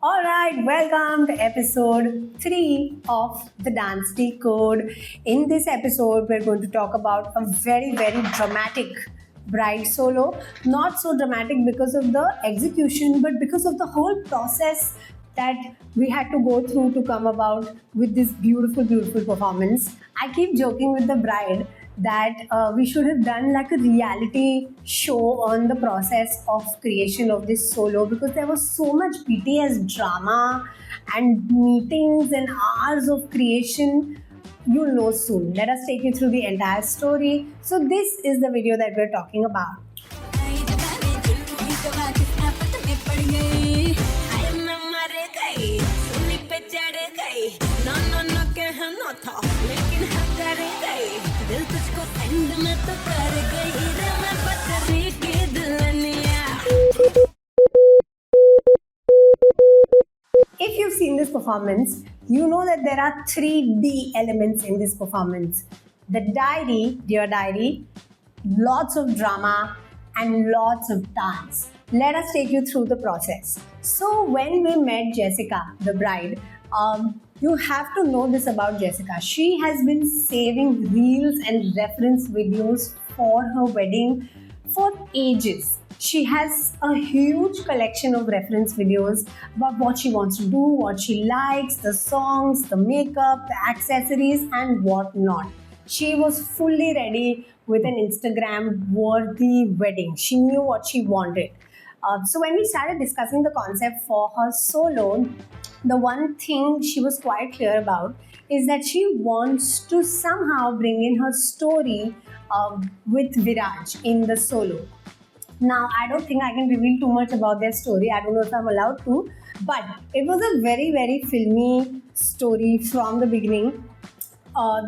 All right, welcome to episode 3 of the Dance Decode. In this episode, we're going to talk about a very dramatic bride solo. Not so dramatic because of the execution, but because of the whole process that we had to go through to come about with this beautiful performance. I keep joking with the bride that we should have done like a reality show on the process of creation of this solo, because there was so much BTS drama and meetings and hours of creation. You'll know soon. Let us take you through the entire story. So this is the video that we're talking about. If you've seen this performance, you know that there are 3D elements in this performance. The diary, Dear Diary, lots of drama and lots of dance. Let us take you through the process. So when we met Jessica, the bride, you have to know this about Jessica. She has been saving reels and reference videos for her wedding for ages. She has a huge collection of reference videos about what she wants to do, what she likes, the songs, the makeup, the accessories, and whatnot. She was fully ready with an Instagram worthy wedding. She knew what she wanted. So when we started discussing the concept for her solo, the one thing she was quite clear about is that she wants to somehow bring in her story with Viraj in the solo. Now, I don't think I can reveal too much about their story. I don't know if I'm allowed to. But it was a very filmy story from the beginning.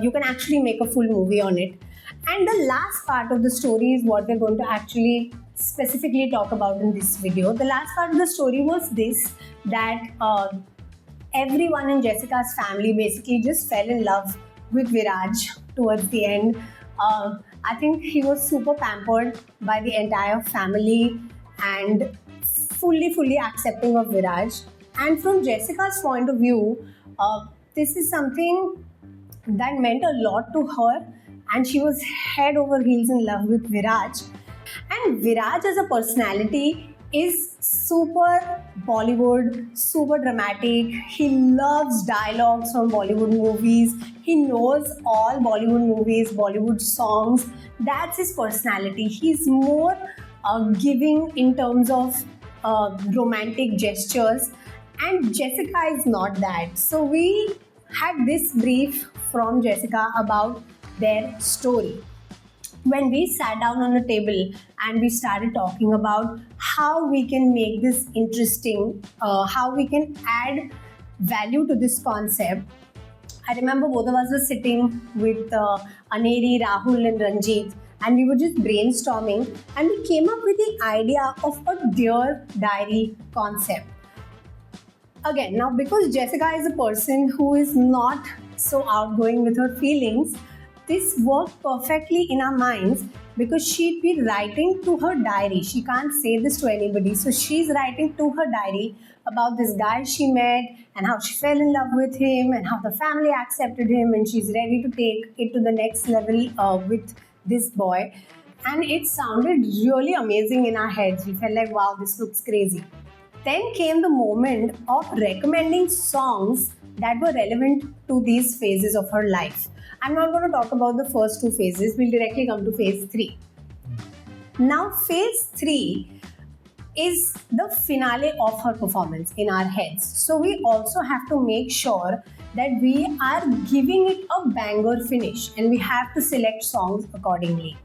You can actually make a full movie on it. And the last part of the story is what we're going to actually specifically talk about in this video. The last part of the story was this, that everyone in Jessica's family basically just fell in love with Viraj towards the end. I think he was super pampered by the entire family and fully accepting of Viraj. And from Jessica's point of view, this is something that meant a lot to her, and she was head over heels in love with Viraj. And Viraj as a personality is super Bollywood, super dramatic. He loves dialogues from Bollywood movies. He knows all Bollywood movies, Bollywood songs. That's his personality. He's more giving in terms of romantic gestures, and Jessica is not that. So we had this brief from Jessica about their story. When we sat down on a table and we started talking about how we can make this interesting, how we can add value to this concept, I remember both of us were sitting with Aneri, Rahul and Ranjit, and we were just brainstorming, and we came up with the idea of a Dear Diary concept. Again, now because Jessica is a person who is not so outgoing with her feelings, this worked perfectly in our minds, because she'd be writing to her diary. She can't say this to anybody. So she's writing to her diary about this guy she met and how she fell in love with him and how the family accepted him, and she's ready to take it to the next level with this boy. And it sounded really amazing in our heads. We felt like, wow, this looks crazy. Then came the moment of recommending songs that were relevant to these phases of her life. I'm not going to talk about the first two phases. We'll directly come to phase 3. Now, phase 3 is the finale of her performance in our heads. So we also have to make sure that we are giving it a banger finish, and we have to select songs accordingly.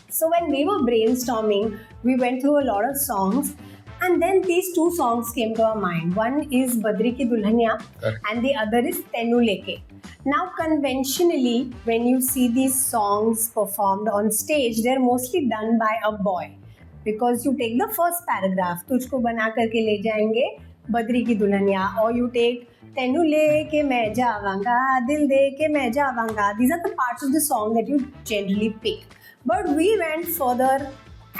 So when we were brainstorming, we went through a lot of songs, and then these two songs came to our mind. One is Badri Ki Dulhaniya and the other is Tenu Leke. Now, conventionally, when you see these songs performed on stage, they're mostly done by a boy, because you take the first paragraph, तुझको बना करके ले जाएंगे बद्री की Dulhania, or you take तेनू लेके मैं जावांगा दिल दे के मैं जावांगा. These are the parts of the song that you generally pick. But we went further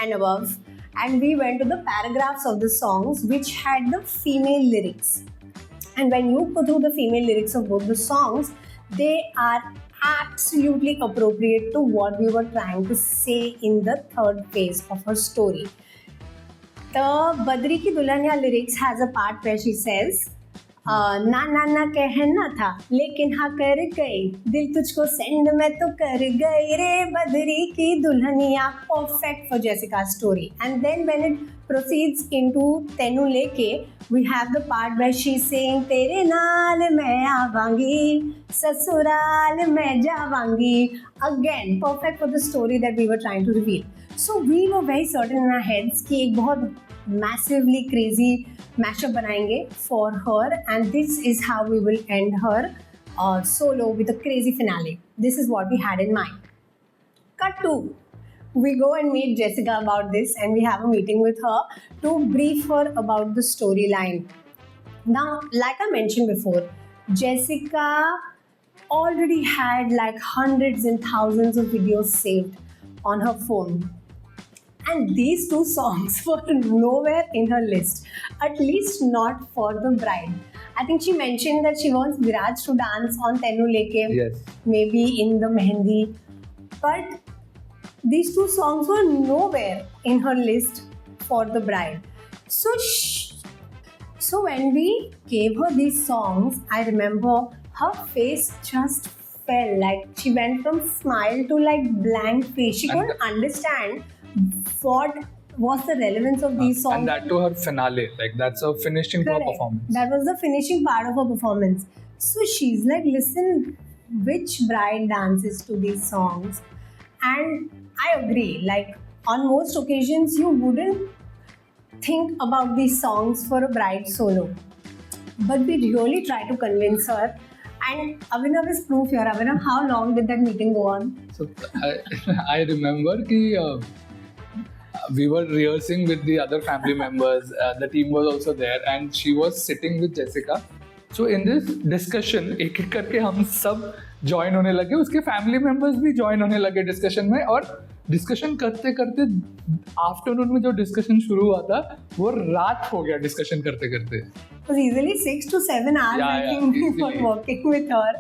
and above, and we went to the paragraphs of the songs which had the female lyrics. And when you go through the female lyrics of both the songs, they are absolutely appropriate to what we were trying to say in the third phase of her story. The Badri Ki Dulhania lyrics has a part where she says, ना ना ना कहना था लेकिन हाँ कर गई, दिल तुझको सेंड मैं तो कर गई रे बदरी की Dulhania. Perfect for Jessica's story. And then when it proceeds into तेनू लेके, we have the part where she's saying तेरे नाल मैं आवांगी, ससुराल मैं जावांगी. Again, perfect for the story that we were trying to reveal. So we were very certain in our heads कि एक बहुत massively crazy mashup बनाएंगे for her, and this is how we will end her solo with a crazy finale. This is what we had in mind. Cut to, we go and meet Jessica about this, and we have a meeting with her to brief her about the storyline. Now, like I mentioned before, Jessica already had like hundreds and thousands of videos saved on her phone. And these two songs were nowhere in her list, at least not for the bride. I think she mentioned that she wants Viraj to dance on Tenu Leke, Yes. maybe in the Mehendi. But these two songs were nowhere in her list for the bride. So when we gave her these songs, I remember her face just fell. Like she went from smile to like blank face. She couldn't understand what was the relevance of these songs. And that to her finale, like that's a finishing to her Correct. performance. That was the finishing part of her performance. So she's like, listen, which bride dances to these songs? And I agree, like on most occasions, you wouldn't think about these songs for a bride solo. But we really try to convince her. And Abhinav is proof here. Abhinav, how long did that meeting go on? So I remember कि we were rehearsing with the other family members. The team was also there, and she was sitting with Jessica. So in this discussion, एक एक करके हम सब join होने लगे. उसके family members भी join होने लगे discussion में, और discussion करते करते afternoon में जो discussion शुरू हुआ था, वो रात हो गया discussion करते करते. It was easily 6 to 7 hours, I think, we were working with her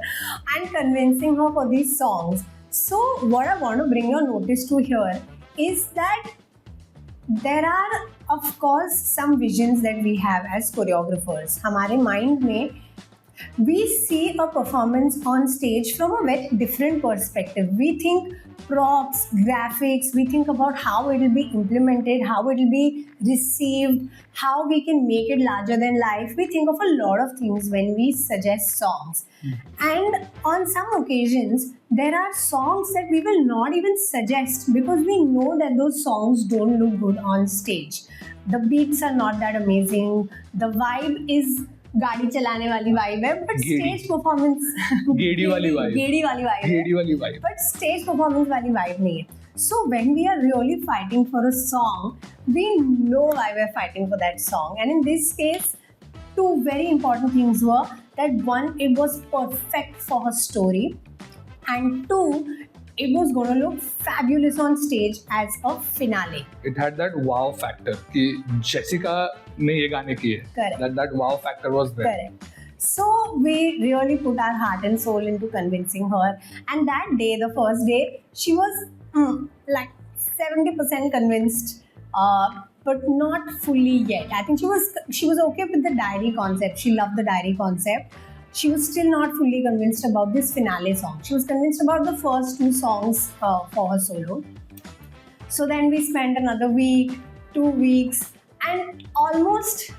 and convincing her for these songs. So what I want to bring your notice to here is that there are, of course, some visions that we have as choreographers. हमारे mind में we see a performance on stage from a very different perspective. We think props, graphics, we think about how it will be implemented, how it will be received, how we can make it larger than life. We think of a lot of things when we suggest songs. And on some occasions, there are songs that we will not even suggest because we know that those songs don't look good on stage. The beats are not that amazing. The vibe is गाड़ी चलाने वाली vibe है, but stage performance गेड़ी वाली vibe. गेड़ी वाली vibe है. गेड़ी वाली vibe. But stage performance वाली vibe नहीं है. So when we are really fighting for a song, we know why we're fighting for that song. And in this case, two very important things were that one, it was perfect for her story, and two, it was going to look fabulous on stage as a finale. It had that wow factor कि Jessica ने ये गाने किए. Correct. That wow factor was there. Correct. So we really put our heart and soul into convincing her. And that day, the first day, she was like 70% convinced, but not fully yet. I think she was okay with the diary concept. She loved the diary concept. She was still not fully convinced about this finale song. She was convinced about the first two songs for her solo. So then we spent another week, 2 weeks, and almost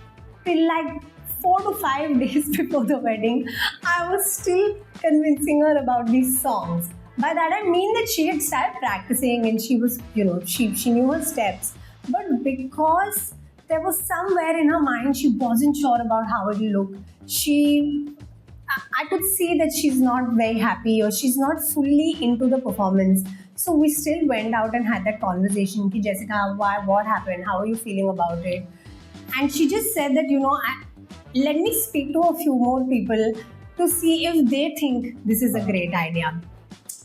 till like 4 to 5 days before the wedding, I was still convincing her about these songs. By that I mean that she had started practicing and she was, she knew her steps. But because there was somewhere in her mind she wasn't sure about how it would look, I could see that she's not very happy or she's not fully into the performance. So we still went out and had that conversation. Ki Jessica, what happened? How are you feeling about it? And she just said that, let me speak to a few more people to see if they think this is a great idea.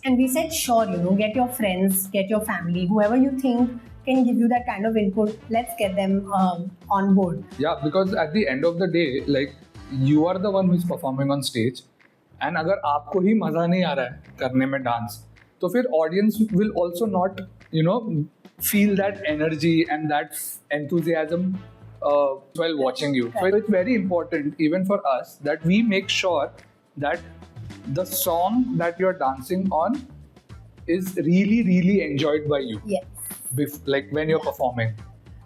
And we said, sure, get your friends, get your family, whoever you think can give you that kind of input. Let's get them on board. Yeah, because at the end of the day, like you are the one who's performing on stage, and अगर आपको ही मजा नहीं आ रहा है करने में dance, तो फिर audience will also not, feel that energy and that enthusiasm while watching you. So it's very important, even for us, that we make sure that the song that you're dancing on is really, really enjoyed by you. Yes. Like when you're performing.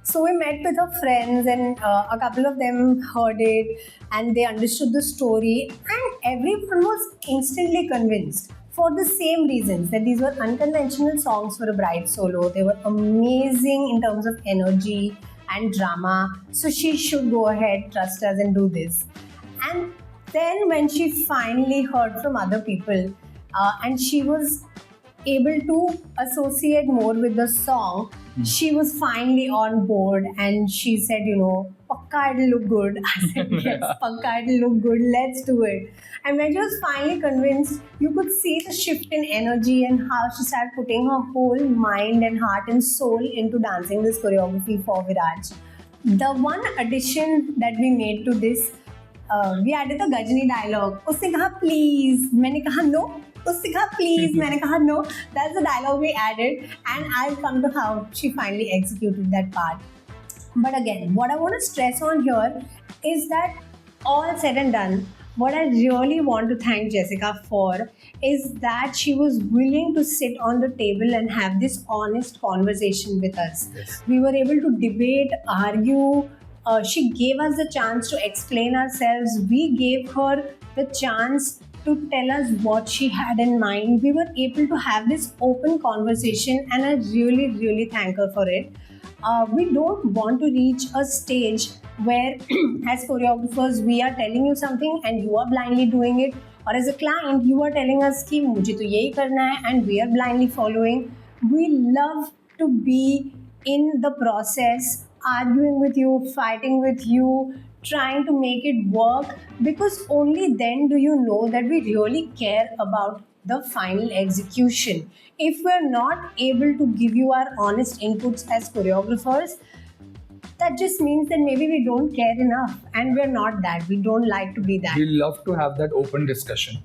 So we met with our friends, and a couple of them heard it and they understood the story, and everyone was instantly convinced for the same reasons, that these were unconventional songs for a bride solo. They were amazing in terms of energy and drama. So she should go ahead, trust us, and do this. And then when she finally heard from other people, and she was able to associate more with the song, she was finally on board, and she said, Pakka, it'll look good. I said, yes, Pakka, it'll look good. Let's do it. And when she was finally convinced, you could see the shift in energy and how she started putting her whole mind and heart and soul into dancing this choreography for Viraj. The one addition that we made to this, we added the Gajni dialogue. Usne kaha, please. Maine kaha, no. Usne kaha, please. Maine kaha, no. That's the dialogue we added, and I'll come to how she finally executed that part. But again, what I want to stress on here is that all said and done, what I really want to thank Jessica for is that she was willing to sit on the table and have this honest conversation with us. Yes. We were able to debate, argue. She gave us the chance to explain ourselves. We gave her the chance to tell us what she had in mind. We were able to have this open conversation, and I really, really thank her for it. We don't want to reach a stage where as choreographers we are telling you something and you are blindly doing it, or as a client you are telling us कि मुझे तो यही करना है and we are blindly following. We love to be in the process, arguing with you, fighting with you, trying to make it work, because only then do you know that we really care about the final execution. If we're not able to give you our honest inputs as choreographers, that just means that maybe we don't care enough, and we're not that. We don't like to be that. We love to have that open discussion.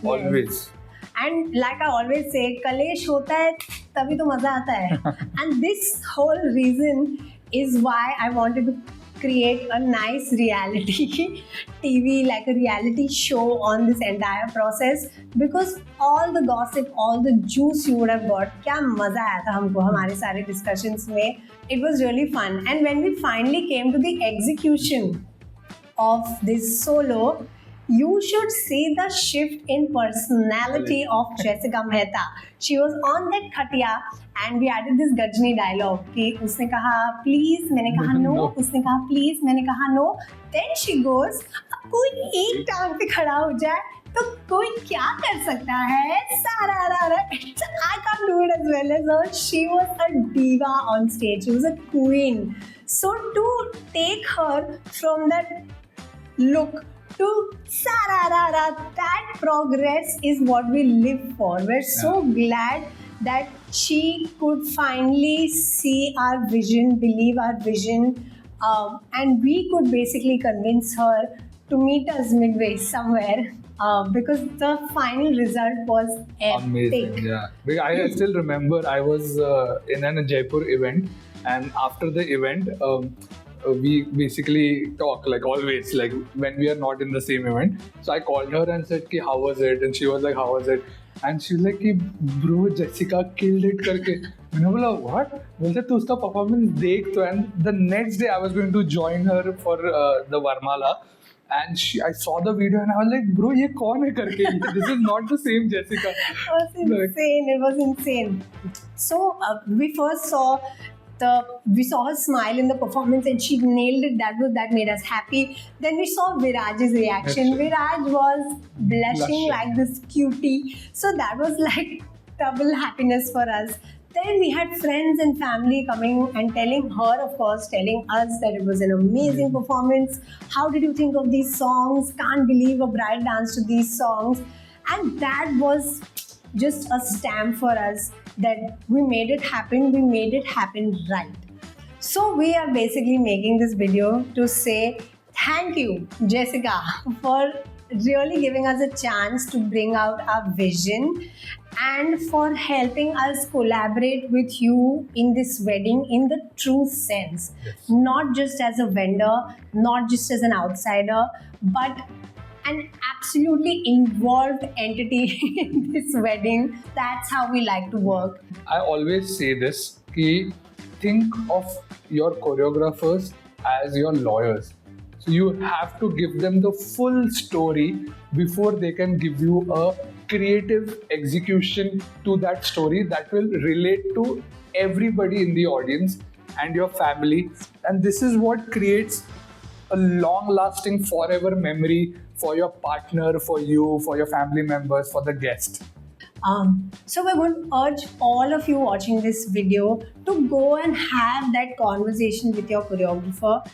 Always. And like I always say, कलेश होता है तभी तो मजा आता है. And this whole reason is why I wanted to create a nice reality TV, like a reality show on this entire process, because all the gossip, all the juice you would have got, क्या मजा आया था हमको हमारे सारे discussions में. It was really fun. And when we finally came to the execution of this solo, you should see the shift in personality of Jessica Mehta. She was on that khatiya and we added this Gajni dialogue कि उसने कहा please, मैंने कहा no, उसने कहा please, मैंने कहा no. Then she goes, अब कोई एक टांग पे खड़ा हो जाए तो कोई क्या कर सकता है? I can't do it as well as her. She was a diva on stage. She was a queen. So to take her from that look to sararara, that progress is what we live for. We're so glad that she could finally see our vision, believe our vision, and we could basically convince her to meet us midway somewhere. Because the final result was epic. Amazing, yeah. Because I still remember I was in a Jaipur event, and after the event, we basically talk like always, like when we are not in the same event. So I called her and said, "Ki, how was it?" And she was like, "How was it?" And she was like, "Ki, bro, Jessica killed it करके." मैंने बोला, "What?" बोलते तो उसका performance देख तो. And the next day I was going to join her for the Varmala. And I saw the video and I was like, bro, ये कौन है करके? This is not the same Jessica. It was insane. It was insane. So we first saw her smile in the performance and she nailed it. That made us happy. Then we saw Viraj's reaction. Viraj was blushing like this cutie. So that was like double happiness for us. Then we had friends and family coming and telling her, of course, telling us that it was an amazing performance. How did you think of these songs? Can't believe a bride danced to these songs. And that was just a stamp for us that we made it happen right. So we are basically making this video to say thank you, Jessica, for really giving us a chance to bring out our vision and for helping us collaborate with you in this wedding in the true sense. Not just as a vendor, not just as an outsider, but an absolutely involved entity in this wedding. That's how we like to work. I always say this, कि think of your choreographers as your lawyers. So you have to give them the full story before they can give you a creative execution to that story that will relate to everybody in the audience and your family. And this is what creates a long-lasting, forever memory for your partner, for you, for your family members, for the guest. So we're going to urge all of you watching this video to go and have that conversation with your choreographer.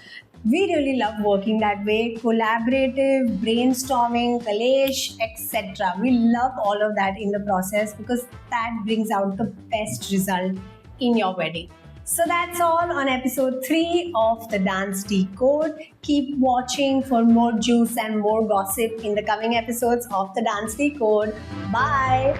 We really love working that way, collaborative, brainstorming, collage, etc. We love all of that in the process because that brings out the best result in your wedding. So that's all on episode 3 of the Dance Decode. Keep watching for more juice and more gossip in the coming episodes of the Dance Decode. Bye!